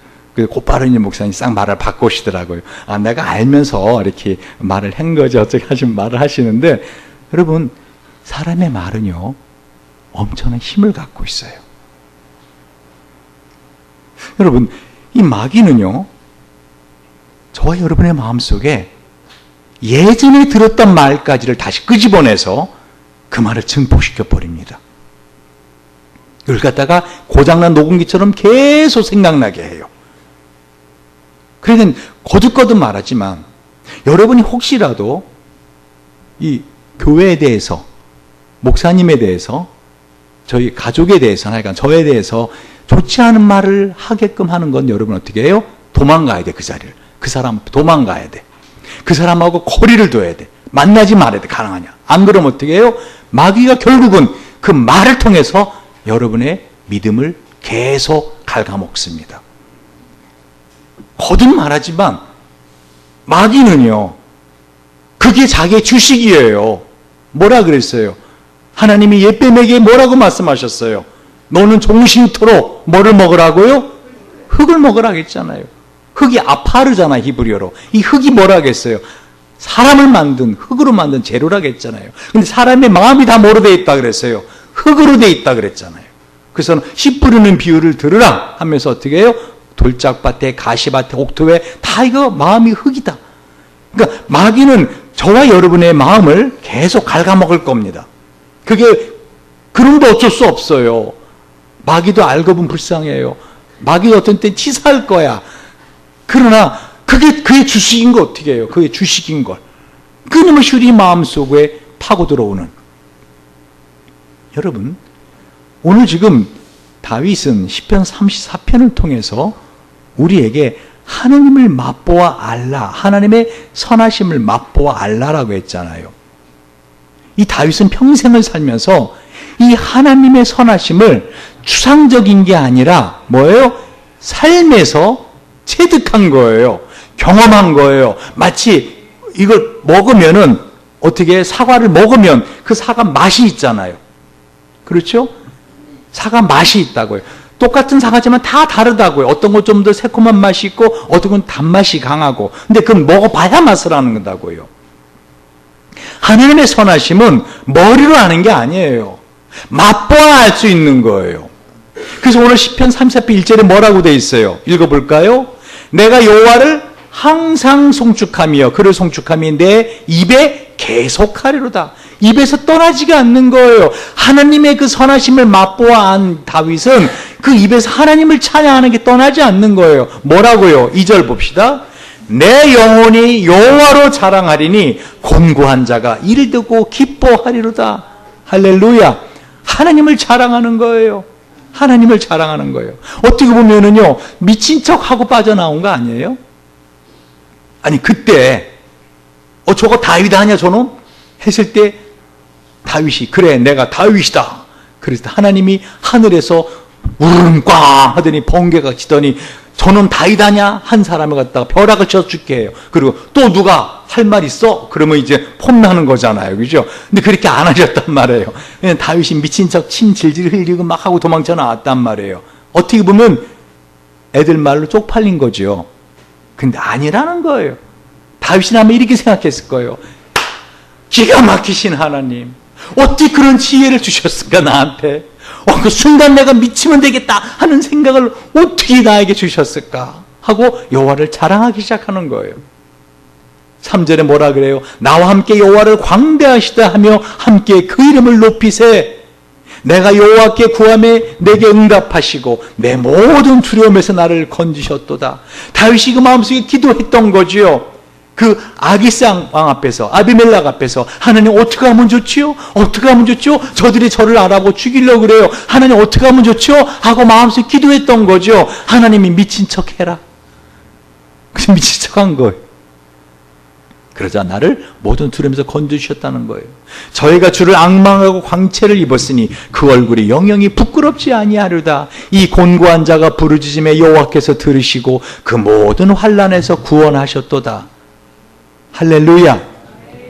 곧바로 이제 목사님 싹 말을 바꾸시더라고요. 아, 내가 알면서 이렇게 말을 한 거지, 어떻게 하시면 말을 하시는데, 여러분, 사람의 말은요, 엄청난 힘을 갖고 있어요. 여러분, 이 마귀는요, 저와 여러분의 마음속에 예전에 들었던 말까지를 다시 끄집어내서 그 말을 증폭시켜 버립니다. 그걸 갖다가 고장난 녹음기처럼 계속 생각나게 해요. 그러니까 거듭거듭 말하지만 여러분이 혹시라도 이 교회에 대해서, 목사님에 대해서, 저희 가족에 대해서, 그러니까 저에 대해서 좋지 않은 말을 하게끔 하는 건 여러분 어떻게 해요? 도망가야 돼, 그 자리를. 그 사람 도망가야 돼. 그 사람하고 거리를 둬야 돼. 만나지 말아야 돼, 가능하냐. 안 그러면 어떻게 해요? 마귀가 결국은 그 말을 통해서 여러분의 믿음을 계속 갉아먹습니다. 거듭 말하지만 마귀는요, 그게 자기의 주식이에요. 뭐라 그랬어요? 하나님이 옛뱀에게 뭐라고 말씀하셨어요? 너는 종신토록 뭐를 먹으라고요? 흙을 먹으라 했잖아요. 흙이 아파르잖아요, 히브리어로. 이 흙이 뭐라 하겠어요? 사람을 만든, 흙으로 만든 재료라 했잖아요. 근데 사람의 마음이 다 뭐로 돼 있다 그랬어요? 흙으로 돼 있다 그랬잖아요. 그래서 씨 뿌리는 비유를 들으라 하면서 어떻게 해요? 돌짝밭에, 가시밭에, 옥토에 다 이거 마음이 흙이다. 그러니까 마귀는 저와 여러분의 마음을 계속 갉아먹을 겁니다. 그게 그럼도 어쩔 수 없어요. 마귀도 알고 보면 불쌍해요. 마귀도 어떤 때 치사할 거야. 그러나 그게 그의 주식인 거 어떻게 해요? 그의 주식인 걸. 끊임없이 우리 마음속에 파고 들어오는. 여러분, 오늘 지금 다윗은 시편 34편을 통해서 우리에게 하나님을 맛보아 알라, 하나님의 선하심을 맛보아 알라라고 했잖아요. 이 다윗은 평생을 살면서 이 하나님의 선하심을 추상적인 게 아니라 뭐예요? 삶에서 체득한 거예요. 경험한 거예요. 마치 이걸 먹으면은 어떻게 사과를 먹으면 그 사과 맛이 있잖아요. 그렇죠? 사과 맛이 있다고요. 똑같은 사과지만 다 다르다고요. 어떤 건 좀 더 새콤한 맛이 있고 어떤 건 단맛이 강하고. 근데 그건 먹어봐야 맛을 아는 거다고요. 하나님의 선하심은 머리로 아는 게 아니에요. 맛보아 알 수 있는 거예요. 그래서 오늘 시편 34편 1절에 뭐라고 돼 있어요? 읽어볼까요? 내가 여호와를 항상 송축하며 그를 송축하며 내 입에 계속하리로다. 입에서 떠나지가 않는 거예요. 하나님의 그 선하심을 맛보아 안 다윗은 그 입에서 하나님을 찬양하는 게 떠나지 않는 거예요. 뭐라고요? 2절 봅시다. 내 영혼이 여호와로 자랑하리니 곤고한 자가 이를 듣고 기뻐하리로다. 할렐루야. 하나님을 자랑하는 거예요. 하나님을 자랑하는 거예요. 어떻게 보면은요, 미친 척하고 빠져나온 거 아니에요? 아니, 그때 저거 다윗 아니야 저놈? 했을 때 다윗이 그래 내가 다윗이다. 그래서 하나님이 하늘에서 우르릉 꽝 하더니 번개가 치더니 저놈 다윗 아니야? 한 사람을 갖다가 벼락을 쳐 죽게 해요. 그리고 또 누가 할 말 있어? 그러면 이제 폼나는 거잖아요. 그죠? 근데 그렇게 안 하셨단 말이에요. 그냥 다윗이 미친 척 침 질질 흘리고 막 하고 도망쳐 나왔단 말이에요. 어떻게 보면 애들 말로 쪽팔린 거죠. 근데 아니라는 거예요. 다윗이라면 이렇게 생각했을 거예요. 기가 막히신 하나님, 어떻게 그런 지혜를 주셨을까 나한테? 그 순간 내가 미치면 되겠다 하는 생각을 어떻게 나에게 주셨을까? 하고 여호와를 자랑하기 시작하는 거예요. 3절에 뭐라 그래요? 나와 함께 여호와를 광대하시다 하며 함께 그 이름을 높이세. 내가 여호와께 구하매 내게 응답하시고 내 모든 두려움에서 나를 건지셨도다. 다윗이 그 마음속에 기도했던 거지요. 그 아기상 왕 앞에서, 아비멜렉 앞에서 하나님 어떻게 하면 좋지요? 어떻게 하면 좋지요? 저들이 저를 알아보고 죽이려고 그래요. 하나님 어떻게 하면 좋지요? 하고 마음속에 기도했던 거죠. 하나님이 미친 척 해라. 그래서 미친 척 한 거예요. 그러자 나를 모든 두려움에서 건져주셨다는 거예요. 저희가 주를 앙망하고 광채를 입었으니 그 얼굴이 영영이 부끄럽지 아니하리로다. 이 곤고한 자가 부르짖음에 여호와께서 들으시고 그 모든 환난에서 구원하셨도다. 할렐루야.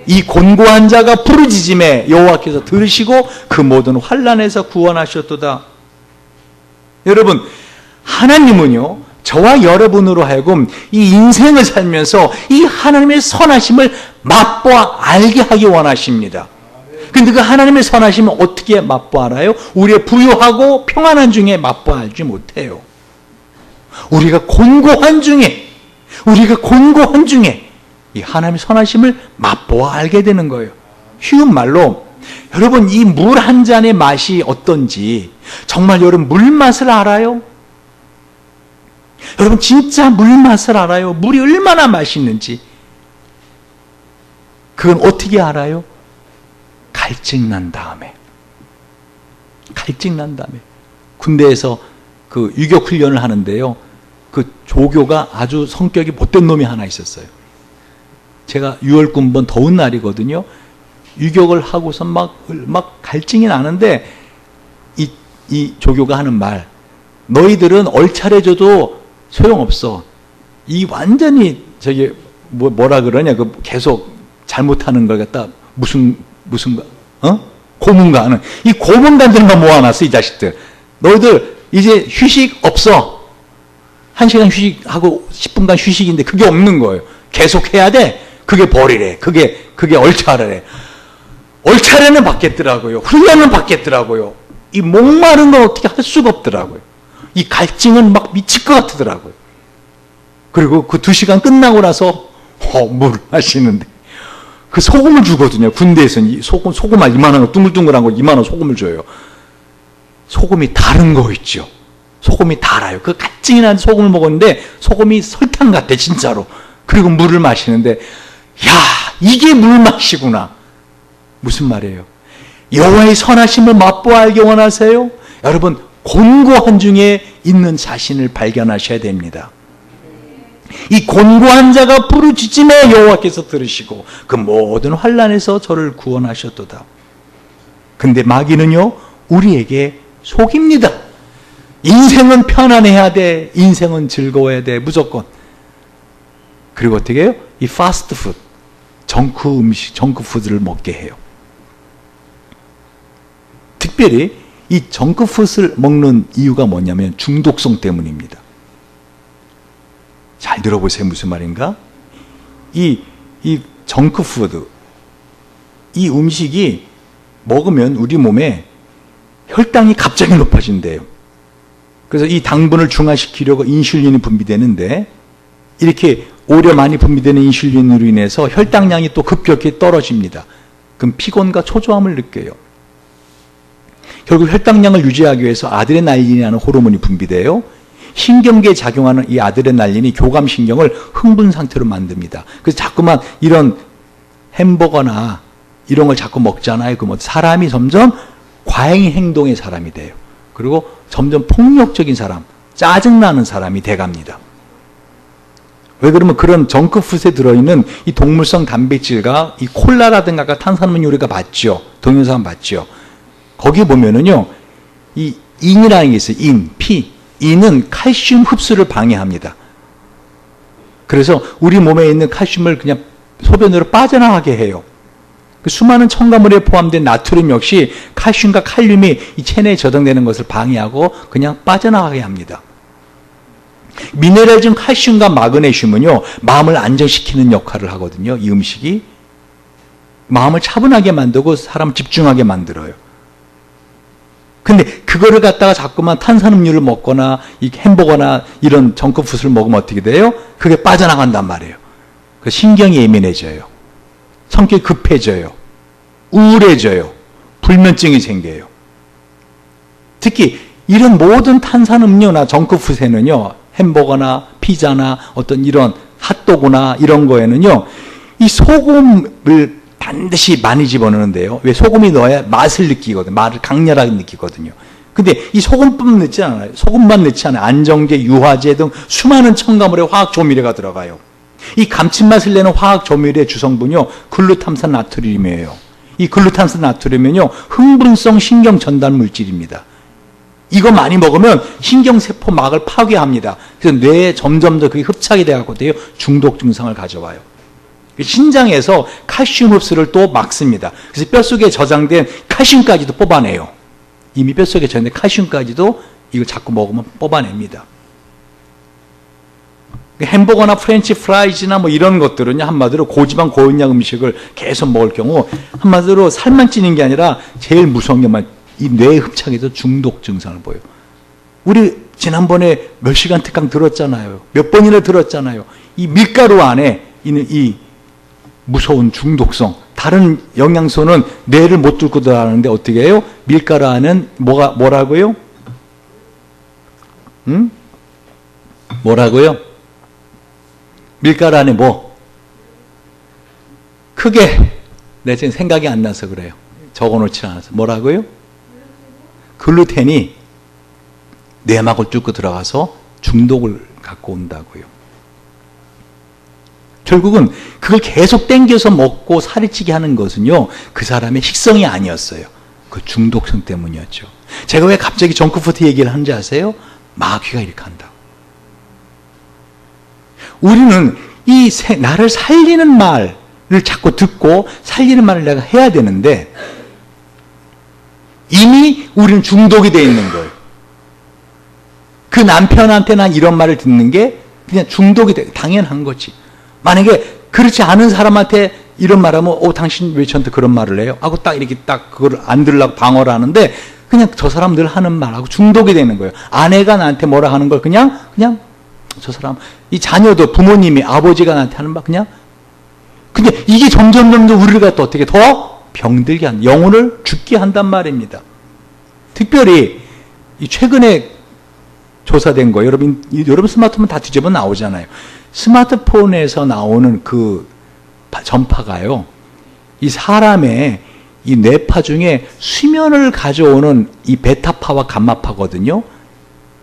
이 곤고한 자가 부르짖음에 여호와께서 들으시고 그 모든 환난에서 구원하셨도다. 여러분, 하나님은요, 저와 여러분으로 하여금 이 인생을 살면서 이 하나님의 선하심을 맛보아 알게 하기 원하십니다. 근데 그 하나님의 선하심을 어떻게 맛보아 알아요? 우리의 부유하고 평안한 중에 맛보아 알지 못해요. 우리가 곤고한 중에 이 하나님의 선하심을 맛보아 알게 되는 거예요. 쉬운 말로, 여러분, 이 물 한 잔의 맛이 어떤지 정말 여러분 물 맛을 알아요? 여러분 진짜 물 맛을 알아요? 물이 얼마나 맛있는지. 그건 어떻게 알아요? 갈증 난 다음에. 군대에서 그 유격 훈련을 하는데요, 그 조교가 아주 성격이 못된 놈이 하나 있었어요. 제가 6월 군번 더운 날이거든요. 유격을 하고서 막 갈증이 나는데 이 조교가 하는 말, 너희들은 얼차려져도 소용없어. 이 완전히 저기 뭐라 그러냐, 그 계속 잘못하는 걸 갖다 무슨 고문관은, 이 고문관들만 모아놨어. 이 자식들, 너희들 이제 휴식 없어. 1시간 휴식하고 10분간 휴식인데 그게 없는 거예요. 계속 해야 돼. 그게 벌이래. 그게 얼차려래. 얼차려는 받겠더라고요. 훈련은 받겠더라고요. 이 목마른 건 어떻게 할 수가 없더라고요. 이 갈증은 막 미칠 것 같더라고요. 그리고 그 2시간 끝나고 나서 물 마시는데 그 소금을 주거든요. 군대에서는 소금알 이만한 거, 둥글둥글한 거 이만한 소금을 줘요. 소금이 다른 거 있죠. 소금이 달아요. 그 갈증이 나는 소금을 먹었는데 소금이 설탕 같아 진짜로. 그리고 물을 마시는데, 야, 이게 물맛이구나. 무슨 말이에요? 여호와의 선하심을 맛보아 알게 원하세요? 여러분, 곤고한 중에 있는 자신을 발견하셔야 됩니다. 이 곤고한 자가 부르짖음에 여호와께서 들으시고 그 모든 환난에서 저를 구원하셨도다. 근데 마귀는요, 우리에게 속입니다. 인생은 편안해야 돼. 인생은 즐거워야 돼. 무조건. 그리고 어떻게 해요? 이 파스트푸드, 정크푸드를 먹게 해요. 특별히 이 정크푸드를 먹는 이유가 뭐냐면 중독성 때문입니다. 잘 들어보세요. 무슨 말인가? 이 정크푸드, 이 음식이 먹으면 우리 몸에 혈당이 갑자기 높아진대요. 그래서 이 당분을 중화시키려고 인슐린이 분비되는데, 이렇게 오래 많이 분비되는 인슐린으로 인해서 혈당량이 또 급격히 떨어집니다. 그럼 피곤과 초조함을 느껴요. 결국 혈당량을 유지하기 위해서 아드레날린이라는 호르몬이 분비돼요. 신경계에 작용하는 이 아드레날린이 교감신경을 흥분 상태로 만듭니다. 그래서 자꾸만 이런 햄버거나 이런 걸 자꾸 먹잖아요. 그러면 사람이 점점 과잉 행동의 사람이 돼요. 그리고 점점 폭력적인 사람, 짜증나는 사람이 돼갑니다. 왜 그러면 그런 정크푸드에 들어있는 이 동물성 단백질과 이 콜라라든가 탄산음료가 맞죠. 동영상 맞죠. 거기 보면은요, 이 인이라는 게 있어요. 피. 인은 칼슘 흡수를 방해합니다. 그래서 우리 몸에 있는 칼슘을 그냥 소변으로 빠져나가게 해요. 그 수많은 첨가물에 포함된 나트륨 역시 칼슘과 칼륨이 이 체내에 저장되는 것을 방해하고 그냥 빠져나가게 합니다. 미네랄 중 칼슘과 마그네슘은요, 마음을 안정시키는 역할을 하거든요. 이 음식이 마음을 차분하게 만들고 사람 집중하게 만들어요. 근데 그거를 갖다가 자꾸만 탄산음료를 먹거나 이 햄버거나 이런 정크푸드를 먹으면 어떻게 돼요? 그게 빠져나간단 말이에요. 그 신경이 예민해져요. 성격이 급해져요. 우울해져요. 불면증이 생겨요. 특히 이런 모든 탄산음료나 정크푸드에는요, 햄버거나 피자나 어떤 이런 핫도그나 이런 거에는요, 이 소금을 반드시 많이 집어넣는데요. 왜? 소금이 넣어야 맛을 느끼거든요. 맛을 강렬하게 느끼거든요. 근데 이 소금뿐 넣지 않아요. 소금만 넣지 않아요. 안정제, 유화제 등 수많은 첨가물의 화학 조미료가 들어가요. 이 감칠맛을 내는 화학 조미료의 주성분이요, 글루탐산 나트륨이에요. 이 글루탐산 나트륨은요, 흥분성 신경 전달 물질입니다. 이거 많이 먹으면 신경세포 막을 파괴합니다. 그래서 뇌에 점점 더 그게 흡착이 돼갖고 중독 증상을 가져와요. 신장에서 칼슘 흡수를 또 막습니다. 그래서 뼛속에 저장된 칼슘까지도 뽑아내요. 이미 뼛속에 저장된 칼슘까지도 이거 자꾸 먹으면 뽑아냅니다. 햄버거나 프렌치 프라이즈나 뭐 이런 것들은요, 한마디로 고지방 고영양 음식을 계속 먹을 경우 한마디로 살만 찌는 게 아니라 제일 무서운 게 이 뇌 흡착에서 중독 증상을 보여요. 우리 지난번에 몇 시간 특강 들었잖아요. 몇 번이나 들었잖아요. 이 밀가루 안에 있는 이 무서운 중독성, 다른 영양소는 뇌를 못 뚫고 들어가는데 어떻게 해요? 밀가루 안은 뭐라고요? 뭐라고요? 밀가루 안에 뭐? 크게 내 지금 생각이 안 나서 그래요. 적어놓지 않아서. 뭐라고요? 글루텐이 뇌막을 뚫고 들어가서 중독을 갖고 온다고요. 결국은 그걸 계속 땡겨서 먹고 살이 찌게 하는 것은요, 그 사람의 식성이 아니었어요. 그 중독성 때문이었죠. 제가 왜 갑자기 정크푸드 얘기를 하는지 아세요? 마귀가 이렇게 한다. 우리는 이 나를 살리는 말을 자꾸 듣고 살리는 말을 내가 해야 되는데 이미 우리는 중독이 되어 있는 거예요. 그 남편한테 난 이런 말을 듣는 게 그냥 중독이 돼. 당연한 거지. 만약에 그렇지 않은 사람한테 이런 말하면 당신 왜 저한테 그런 말을 해요? 하고 딱 이렇게 딱 그걸 안 들으려고 방어를 하는데 그냥 저 사람 늘 하는 말하고 중독이 되는 거예요. 아내가 나한테 뭐라 하는 걸 그냥 저 사람, 이 자녀도 부모님이 아버지가 나한테 하는 말 그냥 근데 이게 점점 우리를 갖다 어떻게 더 병들게 한다. 영혼을 죽게 한단 말입니다. 특별히 이 최근에 조사된 거 여러분 스마트폰 다 뒤집어 나오잖아요. 스마트폰에서 나오는 그 전파가요. 이 사람의 이 뇌파 중에 수면을 가져오는 이 베타파와 감마파거든요.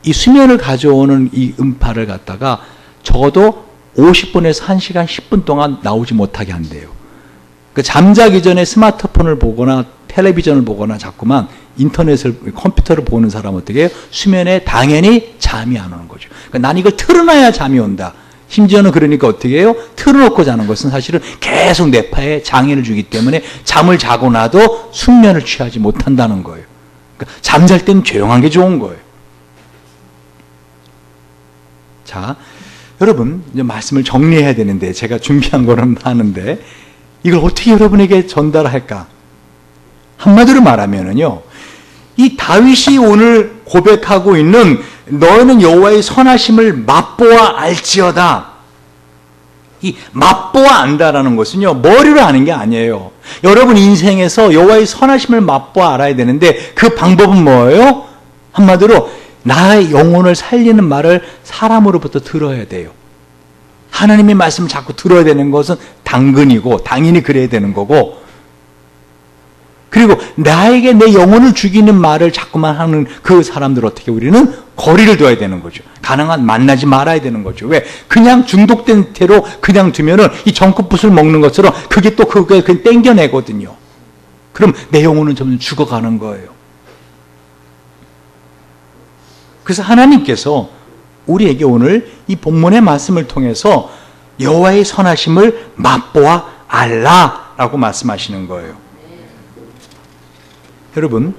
이 수면을 가져오는 이 음파를 갖다가 적어도 50분에서 1시간 10분 동안 나오지 못하게 한대요. 그 잠자기 전에 스마트폰을 보거나 텔레비전을 보거나 자꾸만 인터넷을 컴퓨터를 보는 사람은 어떻게 해요? 수면에 당연히 잠이 안 오는 거죠. 그러니까 난 이걸 틀어놔야 잠이 온다. 심지어는 그러니까 어떻게 해요? 틀어놓고 자는 것은 사실은 계속 뇌파에 장애를 주기 때문에 잠을 자고 나도 숙면을 취하지 못한다는 거예요. 그러니까 잠잘 때는 조용한 게 좋은 거예요. 자, 여러분 이제 말씀을 정리해야 되는데 제가 준비한 거는 하는데 이걸 어떻게 여러분에게 전달할까? 한마디로 말하면은요, 이 다윗이 오늘 고백하고 있는 너는 여호와의 선하심을 맛보아 알지어다. 이 맛보아 안다라는 것은요, 머리로 아는 게 아니에요. 여러분 인생에서 여호와의 선하심을 맛보아 알아야 되는데 그 방법은 뭐예요? 한마디로 나의 영혼을 살리는 말을 사람으로부터 들어야 돼요. 하나님의 말씀을 자꾸 들어야 되는 것은 당근이고 당연히 그래야 되는 거고, 그리고 나에게 내 영혼을 죽이는 말을 자꾸만 하는 그 사람들 어떻게 우리는 거리를 둬야 되는 거죠. 가능한 만나지 말아야 되는 거죠. 왜? 그냥 중독된 채로 그냥 두면은 이 정크푸드를 먹는 것처럼 그게 또 그게 그냥 땡겨내거든요. 그럼 내 영혼은 점점 죽어가는 거예요. 그래서 하나님께서 우리에게 오늘 이 본문의 말씀을 통해서 여호와의 선하심을 맛보아 알라라고 말씀하시는 거예요. 여러분,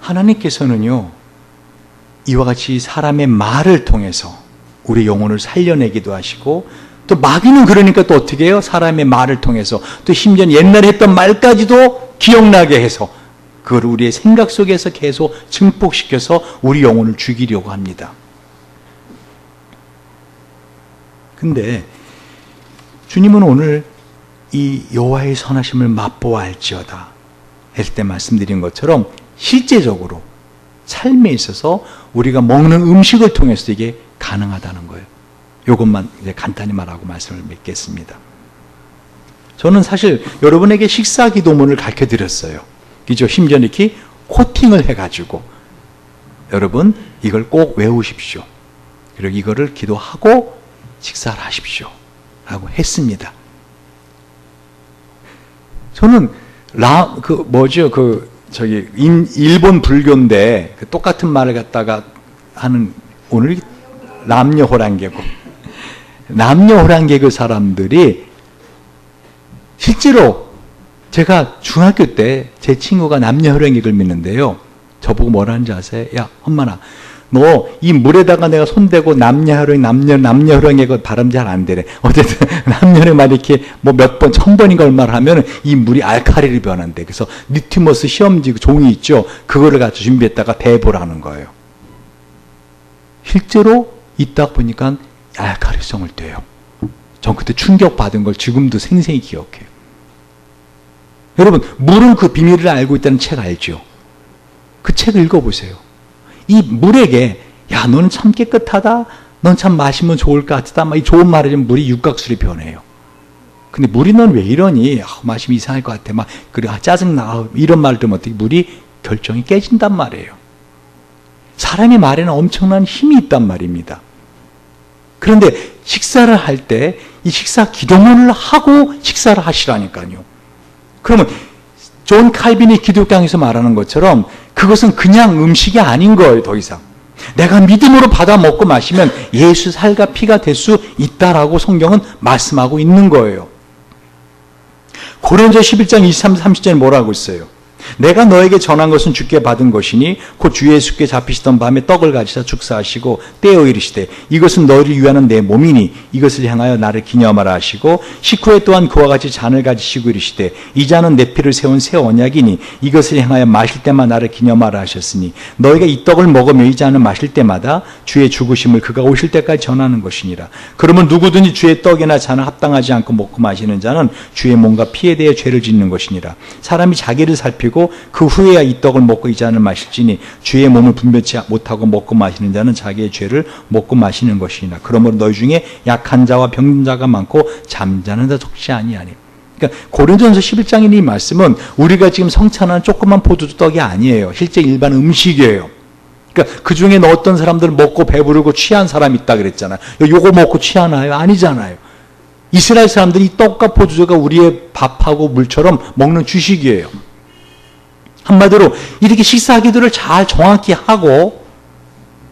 하나님께서는요, 이와 같이 사람의 말을 통해서 우리 영혼을 살려내기도 하시고, 또 마귀는 그러니까 또 어떻게 해요? 사람의 말을 통해서 또 심지어 옛날에 했던 말까지도 기억나게 해서 그걸 우리의 생각 속에서 계속 증폭시켜서 우리 영혼을 죽이려고 합니다. 근데 주님은 오늘 이 여호와의 선하심을 맛보아 알지어다 했을 때 말씀드린 것처럼 실제적으로 삶에 있어서 우리가 먹는 음식을 통해서 이게 가능하다는 거예요. 이것만 이제 간단히 말하고 말씀을 맺겠습니다. 저는 사실 여러분에게 식사 기도문을 가르쳐 드렸어요. 그죠? 심지어 이렇게 코팅을 해가지고 여러분 이걸 꼭 외우십시오. 그리고 이거를 기도하고 식사를 하십시오 라고 했습니다. 저는 일본 불교인데 그 똑같은 말을 갖다가 하는 오늘 남녀호랑개고 사람들이 실제로 제가 중학교 때 제 친구가 남녀호랑객을 믿는데요. 저보고 뭐라는지 아세요? 야, 엄마나, 너 이 물에다가 내가 손대고 남녀혈액 그 발음 잘 안 되네. 어쨌든 남녀혈액 막 이렇게 뭐 몇 번, 1000번인가 얼마를 하면 이 물이 알칼리로 변한대. 그래서 리트머스 시험지 종이 있죠. 그거를 가지고 준비했다가 대보라는 거예요. 실제로 있다 보니까 알칼리성을 떼요. 전 그때 충격받은 걸 지금도 생생히 기억해요. 여러분, 물은 그 비밀을 알고 있다는 책 알죠? 그 책을 읽어보세요. 이 물에게, 야, 너는 참 깨끗하다. 넌 참 마시면 좋을 것 같다. 막 이 좋은 말을 하면 물이 육각수로 변해요. 근데 물이 넌 왜 이러니? 마시면 이상할 것 같아. 막, 그래, 짜증나. 이런 말 들으면 어떻게 물이 결정이 깨진단 말이에요. 사람의 말에는 엄청난 힘이 있단 말입니다. 그런데 식사를 할 때 이 식사 기도문을 하고 식사를 하시라니까요. 그러면 존 칼빈이 기독교에서 말하는 것처럼 그것은 그냥 음식이 아닌 거예요. 더 이상 내가 믿음으로 받아 먹고 마시면 예수 살과 피가 될 수 있다라고 성경은 말씀하고 있는 거예요. 고린도 11장 23, 30절에 뭐라고 있어요? 내가 너에게 전한 것은 주께 받은 것이니 곧 주 예수께 잡히시던 밤에 떡을 가지사 축사하시고 떼어 이르시되 이것은 너희를 위하는 내 몸이니 이것을 향하여 나를 기념하라 하시고 식후에 또한 그와 같이 잔을 가지시고 이르시되 이 잔은 내 피를 세운 새 언약이니 이것을 향하여 마실 때만 나를 기념하라 하셨으니 너희가 이 떡을 먹으며 이 잔을 마실 때마다 주의 죽으심을 그가 오실 때까지 전하는 것이니라. 그러면 누구든지 주의 떡이나 잔을 합당하지 않고 먹고 마시는 자는 주의 몸과 피에 대해 죄를 짓는 것이니라. 사람이 자기를 살피고 그 후에야 이 떡을 먹고 이 잔을 마실지니 주의 몸을 분별치 못하고 먹고 마시는 자는 자기의 죄를 먹고 마시는 것이니라. 그러므로 너희 중에 약한 자와 병든 자가 많고 잠자는 자 적지 아니하니. 그러니까 고린도전서 11장의 이 말씀은 우리가 지금 성찬하는 조그만 포도떡이 아니에요. 실제 일반 음식이에요. 그러니까 그 중에 어떤 사람들은 먹고 배부르고 취한 사람이 있다 그랬잖아요. 요거 먹고 취하나요? 아니잖아요. 이스라엘 사람들이 이 떡과 포도주가 우리의 밥하고 물처럼 먹는 주식이에요. 한마디로 이렇게 식사 기도를 잘 정확히 하고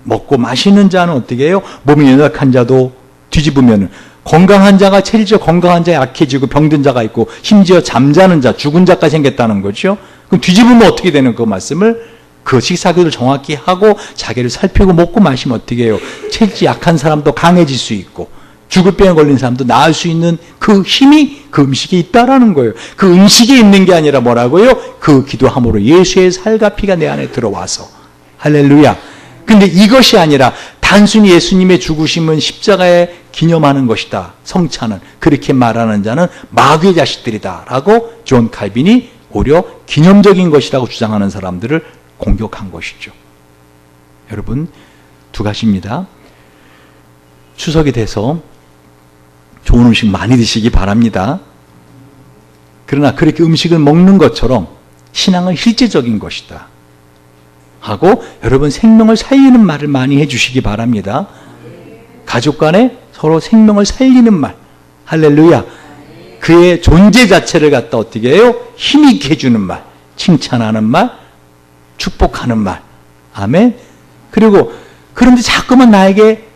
먹고 마시는 자는 어떻게 해요? 몸이 연약한 자도 뒤집으면 건강한 자가 체질적 건강한 자가 약해지고 병든 자가 있고 심지어 잠자는 자, 죽은 자까지 생겼다는 거죠. 그럼 뒤집으면 어떻게 되는 그 말씀을 그 식사 기도를 정확히 하고 자기를 살피고 먹고 마시면 어떻게 해요? 체질 약한 사람도 강해질 수 있고 죽을 병에 걸린 사람도 나을 수 있는 그 힘이 그 음식에 있다라는 거예요. 그 음식에 있는 게 아니라 뭐라고요? 그 기도함으로 예수의 살과 피가 내 안에 들어와서. 할렐루야. 근데 이것이 아니라 단순히 예수님의 죽으심은 십자가에 기념하는 것이다. 성찬은. 그렇게 말하는 자는 마귀의 자식들이다. 라고 존 칼빈이 오히려 기념적인 것이라고 주장하는 사람들을 공격한 것이죠. 여러분, 두 가지입니다. 추석이 돼서 좋은 음식 많이 드시기 바랍니다. 그러나 그렇게 음식을 먹는 것처럼 신앙은 실제적인 것이다 하고 여러분 생명을 살리는 말을 많이 해주시기 바랍니다. 가족 간에 서로 생명을 살리는 말, 할렐루야. 그의 존재 자체를 갖다 어떻게 해요? 힘있게 해주는 말, 칭찬하는 말, 축복하는 말, 아멘. 그리고 그런데 자꾸만 나에게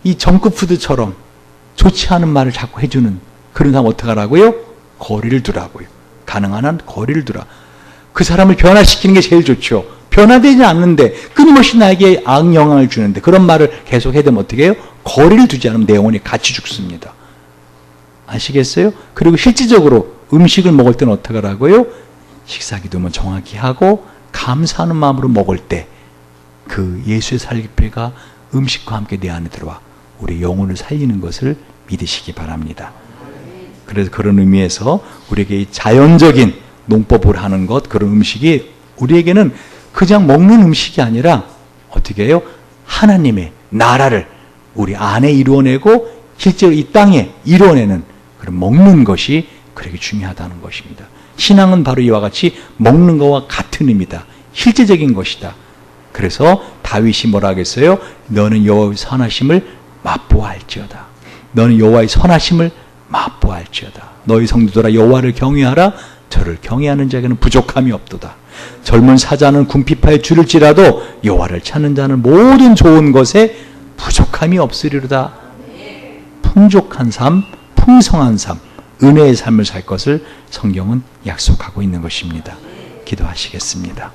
이 정크푸드처럼 좋지 않은 말을 자꾸 해주는 그런 사람 어떻게 하라고요? 거리를 두라고요. 가능한 한 거리를 두라. 그 사람을 변화시키는 게 제일 좋죠. 변화되지 않는데 끊임없이 나에게 악영향을 주는데 그런 말을 계속 해야 되면 어떻게 해요? 거리를 두지 않으면 내 영혼이 같이 죽습니다. 아시겠어요? 그리고 실질적으로 음식을 먹을 때는 어떻게 하라고요? 식사 기도만 정확히 하고 감사하는 마음으로 먹을 때 그 예수의 살기피가 음식과 함께 내 안에 들어와 우리 영혼을 살리는 것을 믿으시기 바랍니다. 그래서 그런 의미에서 우리에게 이 자연적인 농법을 하는 것, 그런 음식이 우리에게는 그냥 먹는 음식이 아니라 어떻게 해요? 하나님의 나라를 우리 안에 이루어내고 실제로 이 땅에 이루어내는 그런 먹는 것이 그렇게 중요하다는 것입니다. 신앙은 바로 이와 같이 먹는 것과 같은 의미다. 실제적인 것이다. 그래서 다윗이 뭐라 하겠어요? 너는 여호와의 선하심을 맛보아할지어다. 너는 여호와의 선하심을 맛보아할지어다. 너희 성도들아 여호와를 경외하라. 저를 경외하는 자에게는 부족함이 없도다. 젊은 사자는 궁핍하에 줄일지라도 여호와를 찾는 자는 모든 좋은 것에 부족함이 없으리로다. 풍족한 삶, 풍성한 삶, 은혜의 삶을 살 것을 성경은 약속하고 있는 것입니다. 기도하시겠습니다.